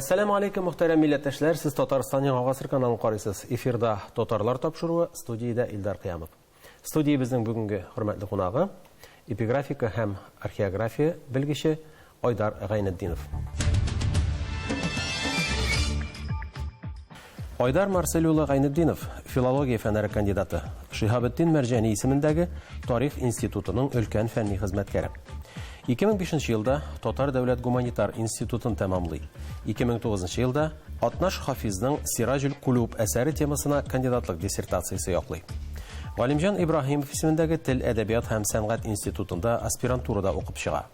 Ассаламу алейкум, мөхтәрәм милләттәшләр. Сез Татарстан Яңа гасыр каналын карыйсыз. Эфирда Татарлар тапшыруы, студиядә Илдар Кыямов. Студия безнең бүгенге хөрмәтле кунагы эпиграфика һәм археография белгече Айдар Гайнетдинов. Айдар Марсель улы Гайнетдинов, филология фәннәре кандидаты, Шиһабетдин Мәрҗани исемендәге Тарих институтының өлкән фәнни хезмәткәре. 2005 елда Татар дәүләт гуманитар институтын тәмамлый. 2009 елда Атнаш Хафизның Сираҗул Кулуб әсәре темасына кандидатлык диссертациясе яклый. Галимҗан Ибраһимов исемендәге Тел, әдәбият һәм сәнгать институтында аспирантурада укып чыга.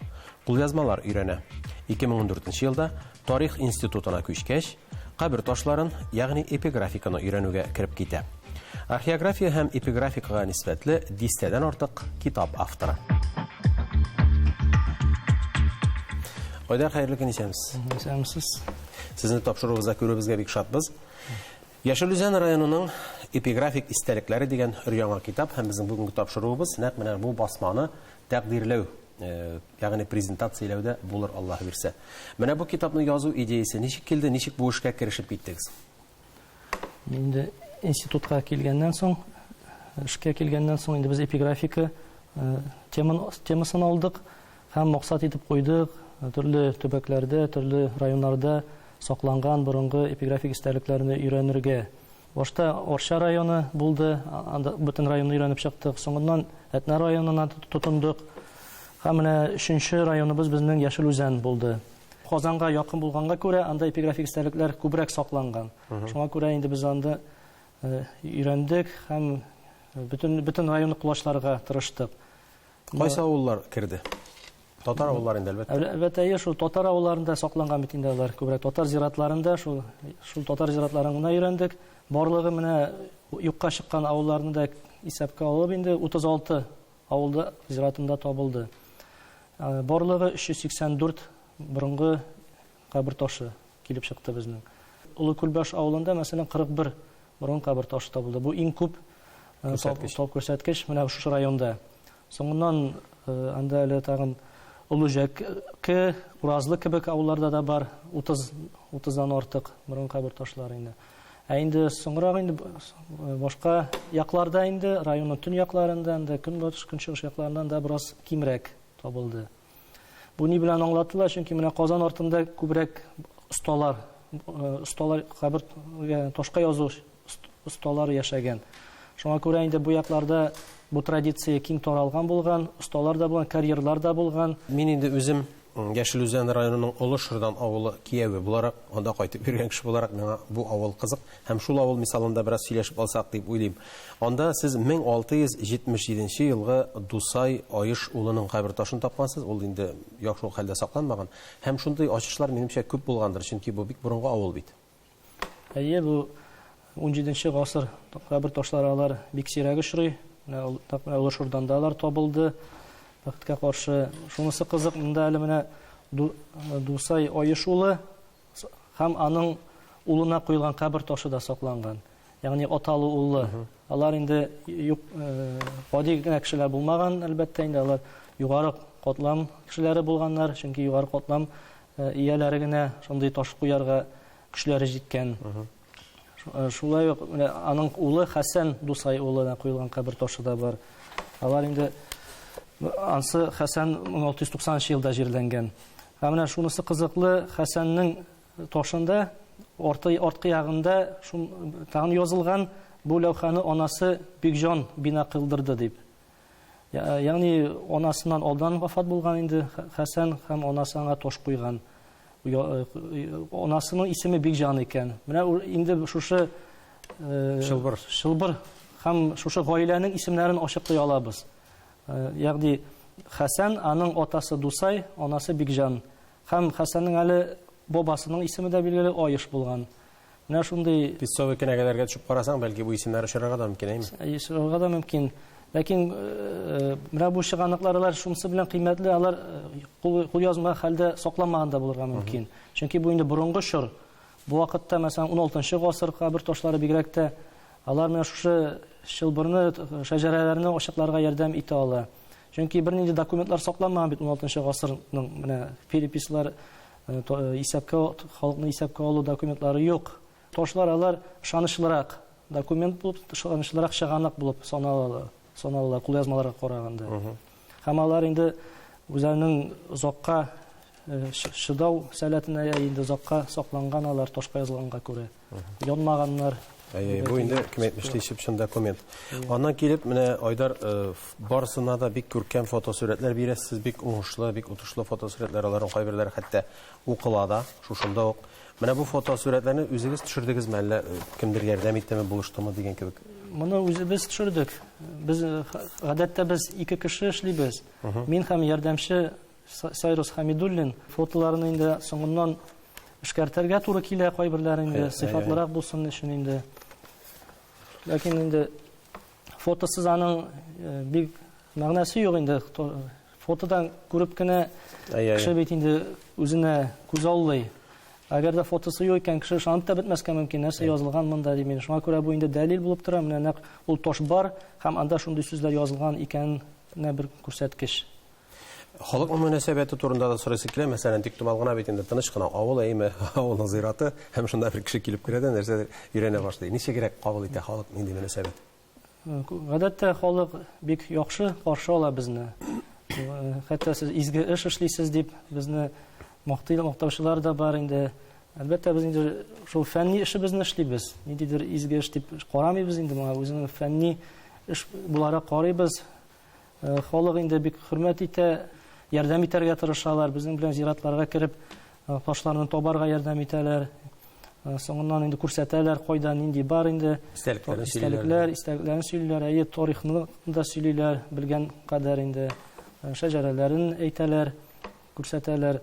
Кулъязмалар өйрәнә. 2014 елда Тарих институтына күчкәч, кабер ташларын, ягъни эпиграфиканы өйрәнүгә кирип китә. Археография һәм эпиграфикага нисбәтле 10-тән артык китап авторы. Айдар, хәерле көн исәмсез. Исәмсез. Сезне тапшыруыгызга күрүебезгә бик шатбыз. Яшелүзән районының эпиграфик истәлекләре дигән өр-яңа китап һәм безнең бүгенге тапшыруыбыз нәкъ менә бу басманы тәкъдирләү, ягъни презентацияләүдә булыр, Аллаһ бирсә. Менә бу китапны язу идеясе ничек килде, ничек бу эшкә кирешеп киттегез? Инде институтка килгәннән соң, эшкә килгәннән соң инде без эпиграфика темасын алдык һәм максат итеп куйдык. Төрле төбәкләрдә, төрле районнарда сакланган борынгы эпиграфик истәлекләрне өйрәнергә. Башта Орша районы булды, анда бөтен районны өйрәнеп чыктык. Соңыннан Әтнә районына тотындык. Һәм менә 3нче районыбыз безнең Яшелүзән булды. Казанга якын булганга күрә, анда эпиграфик истәлекләр күбрәк сакланган. Шуңа күрә инде без анда өйрәндек һәм бөтен районны кулашларга тырыштык. Кайсы авыллар кирде? Татар авыллары инде әлбәттә. Әлбәттә, шул татар авылларында сакланган бит инде алар. Күбрәк татар зиратларында, шул татар зиратларын гына өйрәндек. Барлыгы менә юкка чыккан авылларны да исәпкә алып инде 36 авылда зиратында табылды. Барлыгы 384 борынгы кабер ташы килеп чыкты безнең. Улы Күлбаш авылында мәсәлән 41 борынгы кабер ташы табылды. Бу иң күп күрсәткеч менә шушы районда. Соңыннан анда әле тагын Улужәк, Уразлы кебек авылларда да бар 30-дан артык борынгы кабер ташлары инде. Инде соңрак инде башка якларда инде районның төн якларында, инде көнбатыш, көнчыгыш якларыннан да бераз кимрәк табылды. Бу ни белән аңлатыла? Чөнки менә Казан артында күбрәк осталар кабер ташка язу осталары яшәгән. Шуңа күрә инде бу якларда бу традиция киң таралган булган, осталар да булган, карьерлар да булган. Мин инде үзем Яшелүзән районының Олышырдан авылы кияве буларак, анда кайтып йөргән кеше буларак, миңа бу авыл кызык һәм шул авыл мисалында бераз сөйләшеп алсак дип уйлыйм. Анда сез 1677 елгы Дусай Аеш улының кабер ташын тапкансыз. Ул инде яхшы хәлдә сакланмаган. Һәм шундый ачышлар минемчә күп булгандыр, чөнки бу бик борынгы авыл бит. Бу 17нче гасыр кабер ташлары алар бик сирәк очрый. Олышырдан да алар табылды. Вакытка каршы шунысы кызык, монда әле менә Дусай Аеш улы һәм аның улына куелган кабер ташы да сакланган. Ягъни аталы улы. Алар инде гади генә кешеләр булмаган, әлбәттә инде алар югары катлам кешеләре булганнар, чөнки югары катлам ияләре генә шундый таш куярга кешеләре җиткән. Шулай ук аның улы Хәсән Дусай улына куелган кабер ташы да бар. Алар инде ансы Хәсән 1690 елда җирләнгән. Һәм менә шунысы кызыклы, Хәсәннең ташында арткы ягында тагын язылган, бу ләүхәне анасы Бикҗан бина кылдырды дип. Ягъни анасыннан алдан вафат булган инде Хәсән һәм анасы аңа таш куйган. Анасының исеме Бикҗан икән. Менә инде шушы Шылбыр һәм шушы гаиләнең исемнәрен ачыклый алабыз. Ягъни Хәсән, аның атасы Дусай, анасы Бикҗан. Һәм Хәсәннең әле бабасының исеме дә билгеле Аеш булган. Менә шундый Писовый кенәгәләргә төшеп карасаң, бәлки бу исемнәр очрарга да мөмкин, әйме? Очрарга да мөмкин. Ләкин менә бу чыганыклар шунысы белән кыйммәтле, алар кулъязма хәлдә сакланмаган да булырга мөмкин. Чөнки бу инде борынгы чор. Бу вакытта мәсәлән 16нчы гасыр кабер ташлары бигрәк тә алар менә шушы Шылбырны, шәҗәрәләрне ачыкларга ярдәм итә ала. Чөнки бернинди документлар сакланмаган бит 16нчы гасырның менә перепислар халыкны исәпкә алу документлары юк. Ташлар алар ышанычлырак документ булып, ышанычлырак чыганак булып саналалар кулъязмаларга караганда. Һәм алар инде үзләренең озакка шыдау сәләтенә инде озакка сакланган, алар ташка язылганга күрә. Янмаганнар. Бу инде кем әйтмешли чын документ. Аннан килеп, менә Айдар барысына да бик күркәм фотосурәтләр бирәсез, бик уңышлы, бик утышлы фотосурәтләр, аларның кайберләре хәтта укылада, шушында ук. Менә бу фотосурәтләрне үзегез төшердегезме, әллә кемдер ярдәм иттеме, булыштымы дигән кебек? Моны үзебез төшердек. Без гадәттә без 2 кеше эшлибез. Мин һәм ярдәмче Сайрус Хамидуллин фотоларны инде соңыннан эшкәртергә туры килә, кайберләре инде сыйфатлырак булсын өчен инде. Ләкин инде фотосыз аның бик мәгънәсе юк инде. Фотодан күреп кенә кеше бит инде үзенә күз аллый. Әгәр дә фотосы юк икән, кеше ышанып та бетмәскә мөмкин, нәрсә язылган монда дип. Мин шуңа күрә бу инде дәлил булып тора. Менә нәкъ ул таш бар һәм анда шундый сүзләр язылган икәнне бер күрсәткеч. Халык мөнәсәбәте турында да сорыйсы килә. Мәсәлән, Тиктумал гына бит инде тыныч кына авыл әйме, авылның зираты, һәм шунда бер кеше килеп керә дә нәрсәдер өйрәнә башлый. Ничә кирәк кабул итә халык нинди мөнәсәбәт? Гадәттә халык бик яхшы каршы ала безне. Хәтта сез изге эш эшлисез дип безне мактаучылар да бар инде. Әлбәттә без инде шул фәнни эшебезне эшлибез. Ниндидер изге эш дип карамыйбыз инде, моңа үзенең фәнни эш буларак карыйбыз. Халык инде бик хөрмәт итә, ярдәм итәргә тырышалар. Безнең белән зиратларга кереп, ташларны табарга ярдәм итәләр. Соңыннан инде күрсәтәләр, кайда нинди бар инде. Истәлекләрен сөйлиләр, тарихны да сөйлиләр, белгән кадәр инде. Шәҗәрәләрен әйтәләр, күрсәтәләр.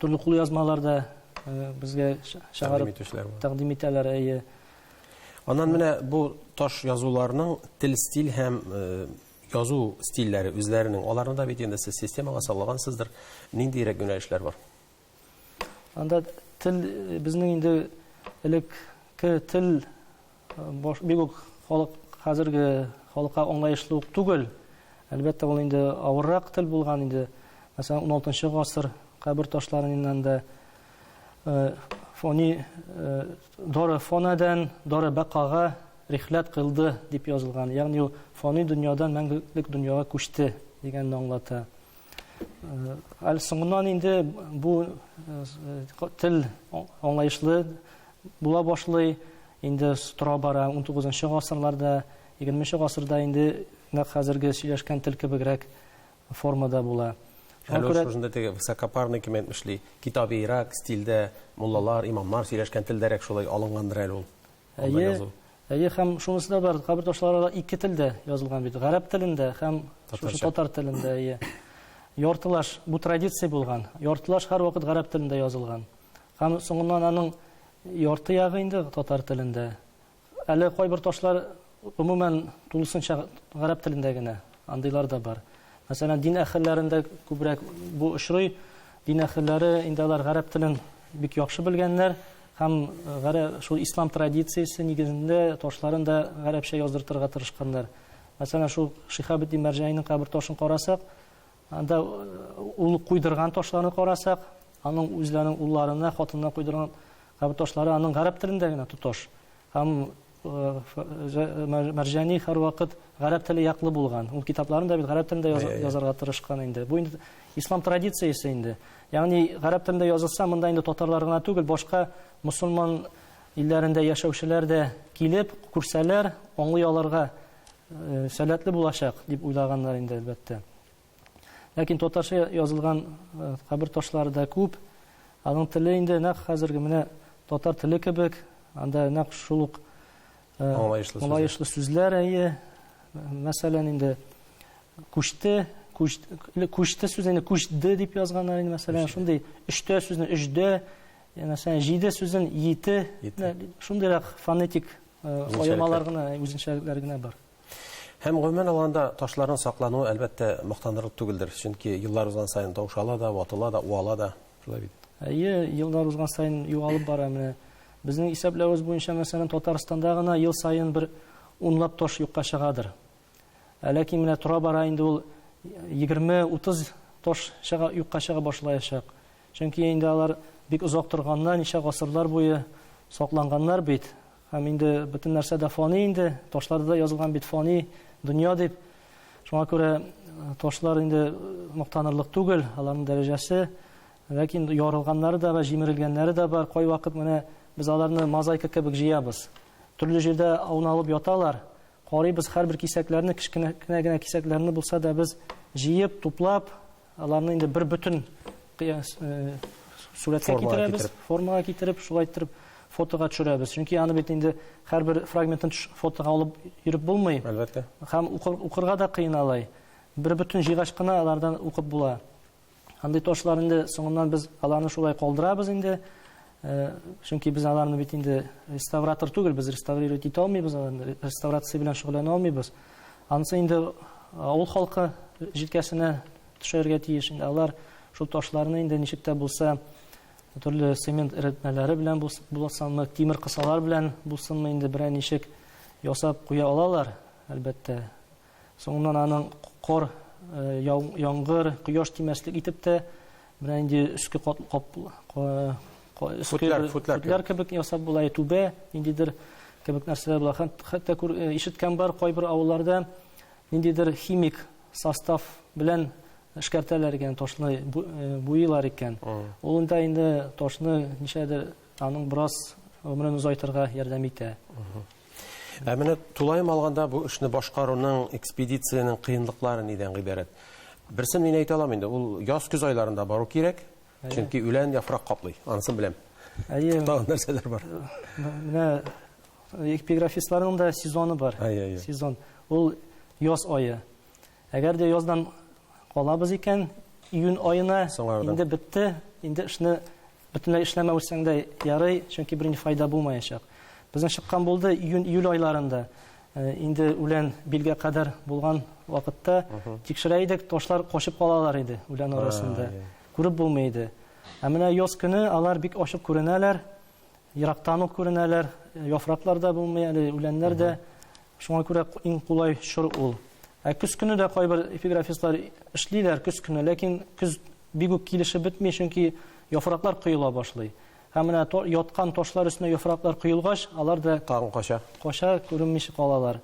Төрле кулъязмаларда безгә чыгарып тәкъдим итәләр. Аннан менә бу таш язуларның тел стиль һәм язу стильләре үзләренең, аларны да бит инде сез системага салгансыздыр. Ниндирәк юнәлешләр бар? Анда тел безнең инде элекке тел бик үк халык хәзерге халыкка аңлаешлы ук түгел. Әлбәттә ул инде авыррак тел булган инде. Мәсәлән, 16-нчы гасыр кабер ташларыннан да фони дора фонадан дора бакага рихлат кылды дип язылган. Ягъни ул фони дөньядан мәңгелек дөньяга күчте дигәнне аңлата. Соңыннан инде бу тел аңлаешлы була башлый, инде тора бара 19-нчы гасырларда, 20-нчы гасырда инде нәкъ хәзерге сөйләшкән тел кебегрәк формада була. Әле шунда теге высокопарный кем әйтмешли, китабирак стильдә муллалар, имамнар сөйләшкән телдәрәк шулай алынгандыр әле ул. Һәм шунысы да бар, кабер ташлары 2 телдә язылган бит. Гарәп телендә һәм татар телендә. Яртылаш бу традиция булган. Яртылаш һәр вакыт гарәп телендә язылган. Һәм соңыннан аның ярты ягы инде татар телендә. Әле кайбер ташлар гомумән тулысынча гарәп телендә генә. Андыйлар да бар. Мәсәлән, дин әһелләрендә күбрәк бу очрый. Дин әһелләре инде алар гарәп телен бик яхшы белгәннәр һәм шул ислам традициясе нигезендә ташларын да гарәпчә яздыртырга тырышканнар. Мәсәлән, шул Шихабетдин Мәрҗәнинең кабер ташын карасак, анда ул куйдырган ташларны карасак, аның үзләренең улларына, хатынына куйдырган кабер ташлары аның гарәп телендә генә тоташ. Һәм Мәрҗәни һәр вакыт гарәп теле яклы булган. Ул китапларында бит гарәп телендә язарга тырышкан инде. Бу инде ислам традициясе инде. Ягъни гарәп телендә язылса, монда инде татарлар гына түгел, башка мусульман илләрендә яшәүчеләр дә килеп күрсәләр, аңлый алырга сәләтле булачак дип уйлаганнар инде әлбәттә. Ләкин татарча язылган кабер ташлары да күп. Аның теле инде нәкъ хәзерге менә татар теле кебек, анда нәкъ шул ук аңлаешлы сүзләр. Мәсәлән, инде күчте сүзен күчде дип язганнар инде. Мәсәлән, шундый өчтә сүзне өчдә, мәсәлән, җиде сүзен ете, шундыйрак фонетик аямалар гына, үзенчәлекләр генә бар. Һәм гомумән алганда ташларның саклануы әлбәттә мактанырлык түгелдер, чөнки еллар узган саен таушала да, ватыла да, уала да, шулай бит. Еллар узган саен югалып бара. Менә безнең исәпләвебез буенча, мәсәлән, Татарстанда гына ел саен бер 10 таш юкка чыгадыр. Ләкин менә тора бара инде ул 20-30 таш юкка чыга башлаячак. Чөнки инде алар бик озак торганнар, ничә гасырлар буе сакланганнар бит. Һәм инде бөтен нәрсә дә фани инде, ташларда язылган бит фани дөнья дип. Шуңа күрә ташлар инде мактанырлык түгел, аларның дәрәҗәсе, ләкин ярылганнары да бар, җимерелгәннәре дә бар. Кай вакыт менә без аларны мозаика кебек җыябыз. Төрле җирдә ауналып яталар. Карыйбыз һәрбер кисәкләрне, кичкенә генә кисәкләрне булса да без җыеп, туплап, аларны инде бер бүтән сурәткә китерәбез, формага китереп, шулай итеп фотога төшерәбез. Чөнки аны бит инде һәрбер фрагментын фотога алып йөреп булмый. Әлбәттә. Һәм укырга да кыен алай. Бер бүтән җыгач кына алардан укып була. Андый ташлар инде соңыннан без аларны шулай калдырабыз инде. Чөнки без аларны бит инде реставратор түгел, без реставрировать итә алмыйбыз, реставрация белән шөгыльләнә алмыйбыз. Анысы инде авыл халкы җилкәсенә төшәргә тиеш. Инде алар шул ташларны инде ничек тә булса, төрле цемент эретмәләре белән булсанмы, тимер кысалар белән булсынмы, инде берәр ничек ясап куя алалар, әлбәттә. Соңыннан аның кор, яңгыр, кояш тимәслек итеп тә менә инде үске футлар кебек ясап була, түбә, ниндидер кебек нәрсәләр була. Хәтта ишеткән бар кайбер авылларда ниндидер химик состав белән эшкәртәләр икән, ташны буйлар икән. Ул инде ташны ничәдер аның бераз гомерен узайтырга ярдәм итә. Менә тулайым алганда бу эшне башкаруның, экспедициянең кыенлыклары нидән гыйбарәт? Берсен мин әйтә алам инде, ул яз-көз айларында бару кирәк. Чөнки үлән яфрак каплый, анысын беләм. Тагын нәрсәләр бар. Менә эпиграфистларның да сезоны бар. Сезон. Ул яз ае. Әгәр дә яздан калабыз икән, июнь аена инде бетте, инде эшне бөтенләй эшләмәүсәң дә ярый, чөнки берничә файда булмаячак. Безнең чыккан булды июнь-июль айларында. Инде үлән билгә кадәр булган вакытта тикшерә идек, ташлар кашып калалар иде үлән арасында. Күреп булмый иде. Менә яз көне алар бик ачык күренәләр, ерактан ук күренәләр, яфраклар да булмый, әле үләннәр дә. Шуңа күрә иң кулай чор ул. Көз көне дә кайбер эпиграфистлар эшлиләр көз көне, ләкин көз бик үк килешеп бетми, чөнки яфраклар коела башлый. Һәм менә яткан ташлар өстенә яфраклар коелгач, алар да тагын каша күренмичә калалар.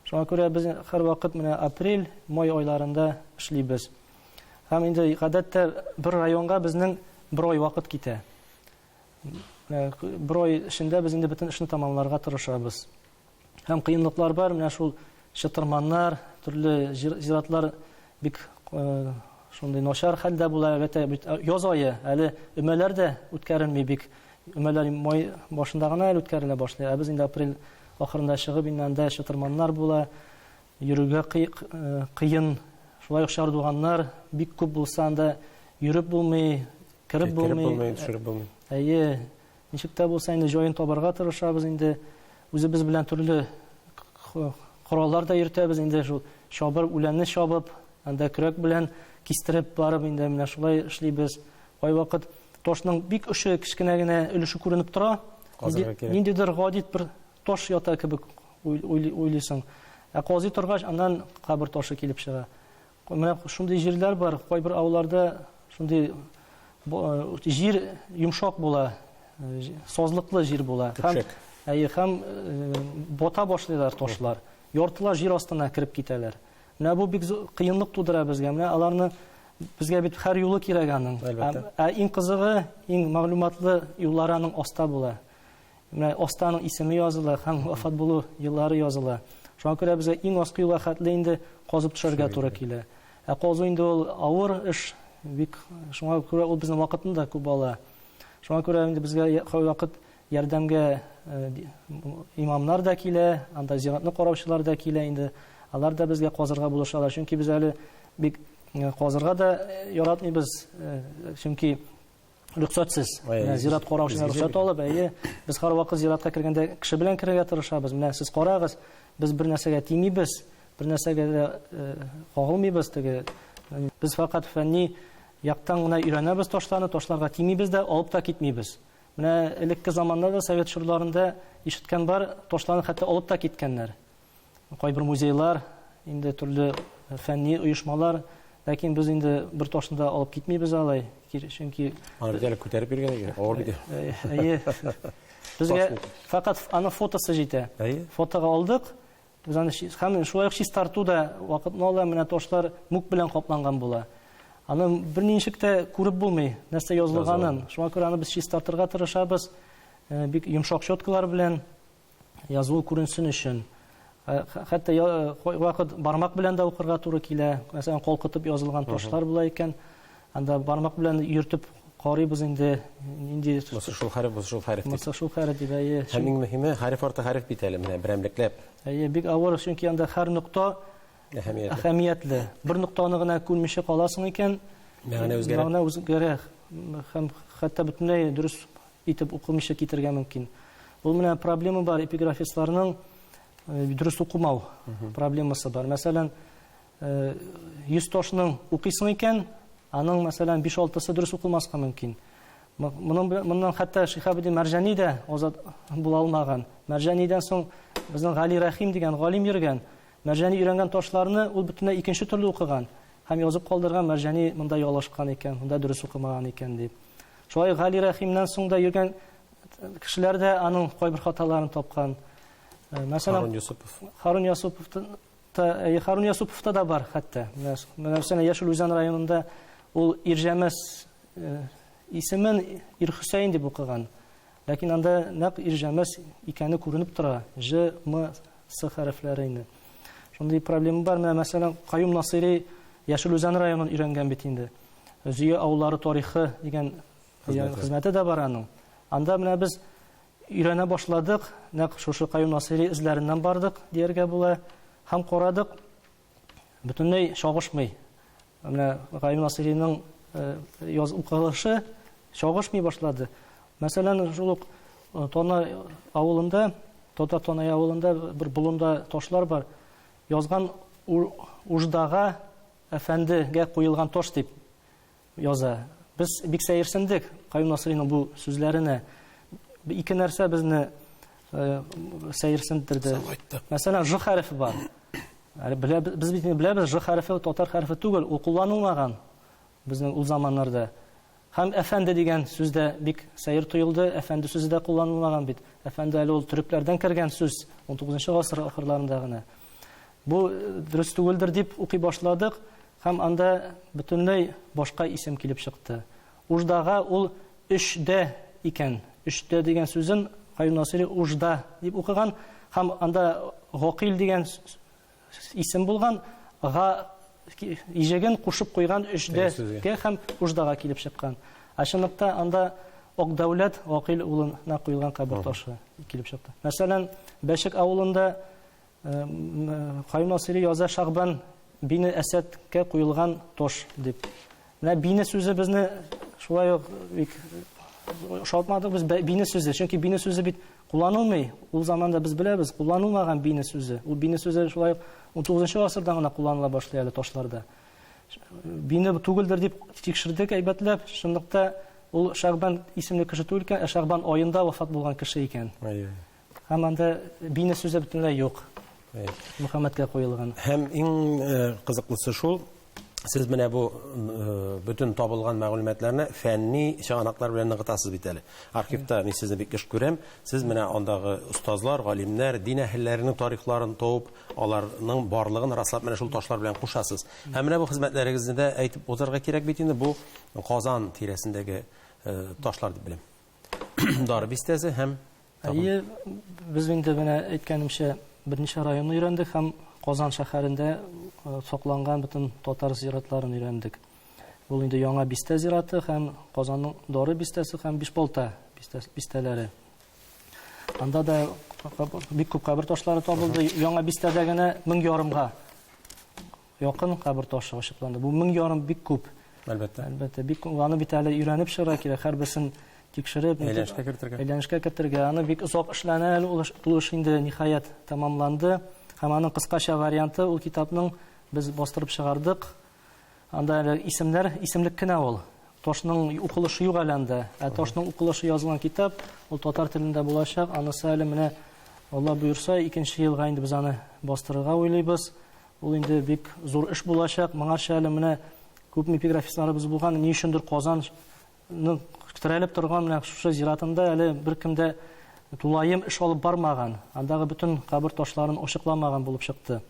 Шуңа күрә без һәр вакыт менә апрель, май айларында эшлибез. Һәм инде гадәттә бер районга безнең бер ай вакыт китә. Бер ай эчендә без инде бөтен эшне тамамларга тырышабыз. Һәм кыенлыклар бар, менә шул чытырманнар, төрле зиратлар бик шундый начар хәлдә була. Яз ае, әле өмәләр дә үткәрелми бик. Өмәләр май башында гына үткәрелә башлый. Без инде апрель ахырында чыгып, инде чытырманнар була, йөрүгә кыен. Шулай ук шардуганнар бик күп булса да йөреп булмый, киреп булмый, төшереп булмый. Ничек тә булса инде җаен табарга тырышабыз инде. Үзебез белән төрле кораллар да йөртәбез инде, шул чабыр үләнне чабып, анда көрәк белән кистереп барып инде менә шулай эшлибез. Кай вакыт ташның бик өче кичкенә генә өлеше күренеп тора. Ниндидер гадит бер таш ята кебек уйлыйсың. Казый торгач, аннан кабер ташы килеп чыга. Менә шундый җирләр бар, кайбер авылларда шундый җир йомшак була, сазлыклы җир була. Һәм бота башлыйлар ташлар. Яртылар җир астына кирип китәләр. Менә бу бик кыенлык тудыра безгә. Менә аларны безгә бит һәр юлы кирәк аның. Иң кызыгы, иң мәгълүматлы юллары аның аста була. Менә астаның исеме языла, һәм вафат булу еллары языла. Шуңа күрә безгә иң аскы юлга хәтле инде казып төшәргә туры килә. Казу инде ул авыр эш, бик шуңа күрә ул безнең вакытында күп ала. Шуңа күрә инде безгә һәр вакыт ярдәмгә имамнар да килә, анда зиратны караучылар да килә инде. Алар да безгә казырга булышалар, чөнки без әле бик казырга да яратмыйбыз, чөнки рөхсәтсез. Зират караучылар рөхсәт алып, без һәр вакыт зиратка кергәндә кеше белән керергә тырышабыз. Менә сез карагыз, без бер нәрсәгә тимибез, бер нәрсәгә дә кагылмыйбыз. Без фақат фәнни яктан гына өйрәнәбез ташларны, ташларга тимибез дә, алып та китмибез. Менә элекке заманда Совет шурларында ишеткән бар, ташларны хәтта алып та киткәннәр. Кайбер музейлар, инде төрле фәнни оешмалар ләкин без инде бер ташны да алып китмибез алай, чөнки Аны бит әле күтәреп биргән икән. Авыр бит. Безгә фақат аны фотосы җитә. Фотога алдык. Без аны һәм шулай ук чистартуда вакытны ала, менә ташлар мук белән капланган була. Аны берничек тә күреп булмый, нәрсә язылганын. Шуңа күрә аны без чистартырга тырышабыз. Бик йомшак щеткалар белән язылу күренсен өчен. Хәтта вакыт бармак белән дә укырга туры килә. Мәсәлән, калкытып язылган ташлар була икән, анда бармак белән йөртеп карыйбыз инде. Нинди шул хәреф. Шул хәреф дип әйе. Һәм иң мөһиме хәреф арты хәреф бит әле менә берәмлекләп. Әйе, бик авыр, чөнки анда һәр нокта әһәмиятле. Бер ноктаны гына күрмичә каласың икән, мәгънә үзгәрә. Һәм хәтта бөтенләй дөрес итеп укымыйча китергә мөмкин. Бу менә проблема бар, эпиграфистларның дөрес укымау проблемасы бар. Мәсәлән, 100 ташның укыйсың икән, аның мәсәлән 5-6-сы дөрес укылмаска мөмкин. Моннан хәтта Шихабиддин Мәрҗани дә азат була алмаган. Мәрҗанидән соң безнең Гали Рәхим дигән галим йөргән. Мәрҗани өйрәнгән ташларны ул бөтенләй икенче төрле укыган. Һәм язып калдырган, Мәрҗани монда ялышкан икән, монда дөрес укымаган икән дип. Шулай Гали Рәхимнән соң да йөргән кешеләр дә аның кайбер хаталарын тапкан. Мәсәлән, Харун Ясуповта да бар хәтта. Мәсәлән, Яшел Үзән районында ул Ирҗәмәс исемен Ир Хөсәин дип укыган. Ләкин анда нәкъ Ирҗәмәс икәне күренеп тора. Ж, М, С хәрефләре инде. Шундый проблема бар. Мәсәлән, Каюм Насыйри Яшел Үзән районын өйрәнгән бит инде. Зөя авыллары тарихы дигән хезмәте дә бар аның. Анда менә без өйрәнә башладык, нәкъ шушы Каюм Насыйри эзләреннән бардык, дияргә була, һәм карадык, бөтенләй шагышмый. Менә Каюм Насыйриның укылышы шагышмый башлады. Мәсәлән, шул Тона авылында, Татар Тонай авылында бер болында ташлар бар. Язган Уждага әфәндегә куелган таш дип яза. Без бик сәерсендек Каюм Насыйриның бу сүзләренә. Ике нәрсә безне сәерсендерде. Мәсәлән, Ж хәрефе бар. Без беләбез, Ж хәрефе татар хәрефе түгел, ул кулланылмаган безнең ул заманнарда. Һәм әфәнде дигән сүздә бик сәер тоелды, әфәнде сүзе дә кулланылмаган бит. Әфәнде әле ул төрекләрдән кергән сүз, 19-нчы гасыр ахырларында гына. Бу дөрес түгелдер дип укый башладык, һәм анда бөтенләй башка исем килеп чыкты. Уждага ул 3дә икән. 3дә дигән сүзен Каюм Насыйри Ужда дип укыган, һәм анда Гакил дигән исем булган, га иҗеген кушып куйган 3дәгә һәм Уждага килеп чыккан. Ашыныкта анда Ак-Дәүләт Гакил улына куелган кабер ташы килеп чыкты. Мәсәлән, Бәшек авылында Каюм Насыйри яза Шагбан бине Әсәдкә куелган таш дип. Менә бине сүзе безне шулай ук бик шалтмадык без бине сүзе, чөнки бине сүзе бит кулланылмый. Ул заманда без беләбез, кулланылмаган бине сүзе. Ул бине сүзе шулай 19-нчы гасырда гына кулланыла башлый әле ташларда. Бине түгелдер дип тикшердек әйбәтләп, шундыкта ул Шагбан исемле кеше түгел икән, Шагбан аенда вафат булган кеше икән. Һәм анда бине сүзе бөтенләй юк. Мөхәммәдкә куелган. Һәм иң кызыклысы шул, сез менә бу бүтән табылган мәгълүматларны фәнни чыганаклар белән ныгытасыз бит әле. Архивта мин сезне бик еш күрәм. Сез менә андагы устазлар, галимнәр, дин әһелләренең тарихларын табып, аларның барлыгын раслап менә шул ташлар белән кушасыз. Һәм менә бу хезмәтләрегезне дә әйтеп узарга кирәк бит инде, бу Казан тирәсендәге ташлар дип беләм. Дар бистәсе һәм Әйе, без инде менә әйткәнемчә берничә районны өйрәндек һәм Казан шәһәрендә сакланган бөтен татар зиратларын өйрәндек. Ул инде Яңа Бистә зираты һәм Казанның Дары бистәсе һәм Бишбалта бистәләре. Анда да бик күп кабер ташлары табылды. Яңа Бистәдә генә 1000 якын кабер ташы ачыкланды. Бу 1000 бик күп. Әлбәттә, бик аны бит әле өйрәнеп чыгара кирәк. Һәрберсен тикшереп, әйләнешкә кертергә. Аны бик озак эшләнә, ул эш инде ниһаять тәмамланды. Һәм аның кыскача варианты ул китапның без бастырып чыгардык. Анда исемлек кенә ул. Ташның укылышы юк әле анда. Ташның укылышы язылган китап, ул татар телендә булачак. Анысы әле менә Алла буйырса 2нче елга инде без аны бастырырга уйлыйбыз. ул инде бик зур эш булачак. Моңарча әле менә күпме эпиграфистларыбыз булган, ни өчендер Казанның терәлеп торган менә шушы зиратында әле беркем дә тулаем эш алып бармаган. Андагы бөтен кабер ташларын ачыкламаган булып чыкты.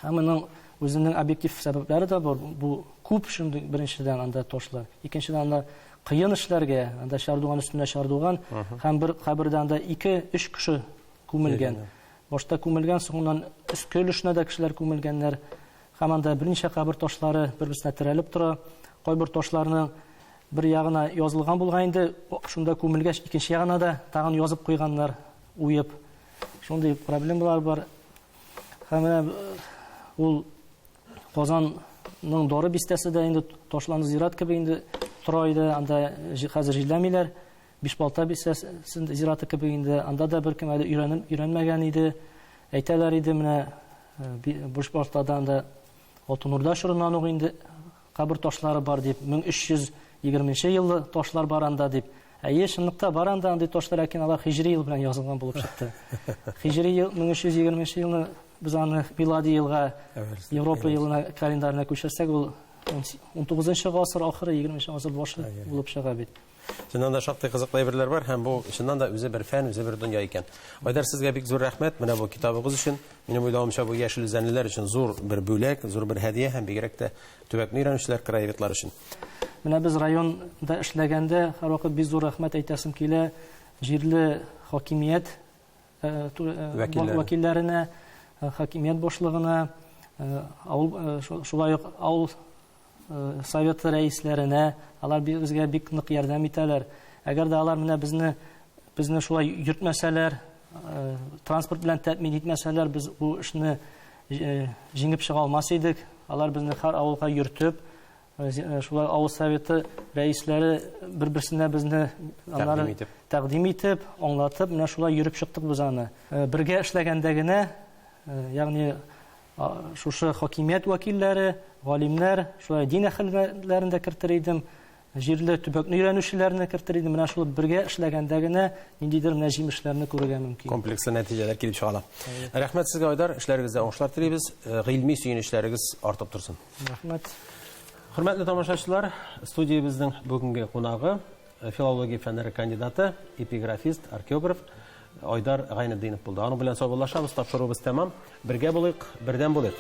Һәм моның үзенең объектив сәбәпләре дә бар. Бу күп шундый беренчедән анда ташлар. Икенчедән анда кыен эшләргә, анда шардуган өстенә шардуган, һәм бер кабердә анда 2-3 кеше күмелгән. Башта күмелгән, соңыннан өскөл эшенә дә кешеләр күмелгәннәр. Һәм анда берничә кабер ташлары бер-берсенә терәлеп тора. Кайбер ташларның бер ягына язылган булган инде, шунда күмелгәч икенче ягына да тагын язып куйганнар, уеп. Шундый проблемалар бар. Һәм ул Казанның Дары бистәсе дә инде ташланды зират кебек инде тора иде. Анда хәзер җилләмиләр. Бишбалта бистәсендә зираты кебек инде. Анда да беркем әле өйрәнмәгән иде. Әйтәләр иде менә Бишбалтада анда Алтынурда шурыннан ук инде кабер ташлары бар дип, 1320 еллы ташлар бар анда дип. Әйе, чынлыкта бар анда андый ташлар, ләкин алар хиҗри ел белән язылган булып чыкты. Хиҗри ел 1320 елны без аны милади елга, Европа елына календарына күчерсәк, ул 19-нчы гасыр ахыры, 20-нчы гасыр башы булып чыга бит. Чыннан да шактый кызыклы әйберләр бар һәм бу чыннан да үзе бер фән, үзе бер дөнья икән. Айдар, сезгә бик зур рәхмәт менә бу китабыгыз өчен. Минем уйлавымча, бу яшел үзәнлеләр өчен зур бер бүләк, зур бер һәдия һәм бигрәк тә төбәкне өйрәнүчеләр, краеведлар өчен. Менә без районда эшләгәндә һәрвакыт бик зур рәхмәт әйтәсем килә җирле хакимият вәкилләренә, хакимият башлыгына, шулай ук авыл советы рәисләренә. Алар безгә бик нык ярдәм итәләр. Әгәр дә алар менә безне шулай йөртмәсәләр, транспорт белән тәэмин итмәсәләр, без бу эшне җиңеп чыга алмас идек. Алар безне һәр авылга йөртеп, шулай авыл советы рәисләре бер-берсенә безне тәкъдим итеп, аңлатып, менә шулай йөреп чыктык без аны. Бергә эшләгәндә генә, ягъни шушы хакимият вәкилләре, галимнәр, шулай дин әһелләрен дә кертер идем, җирле төбәкне өйрәнүчеләрне кертер идем. Менә шул бергә эшләгәндә генә ниндидер менә җимешләрне күрергә мөмкин. Комплекслы нәтиҗәләр килеп чыгала. Рәхмәт сезгә, Айдар. Эшләрегездә уңышлар телибез. Гыйльми сөенечләрегез артып торсын. Рәхмәт. Хөрмәтле тамашачылар, студиябезнең бүгенге кунагы филология фәннәре кандидаты, эпиграфист, археограф Айдар Гайнетдинов булды. Аның белән саубуллашабыз, тапшыруыбыз тәмам. Бергә булыйк, бердәм булыйк.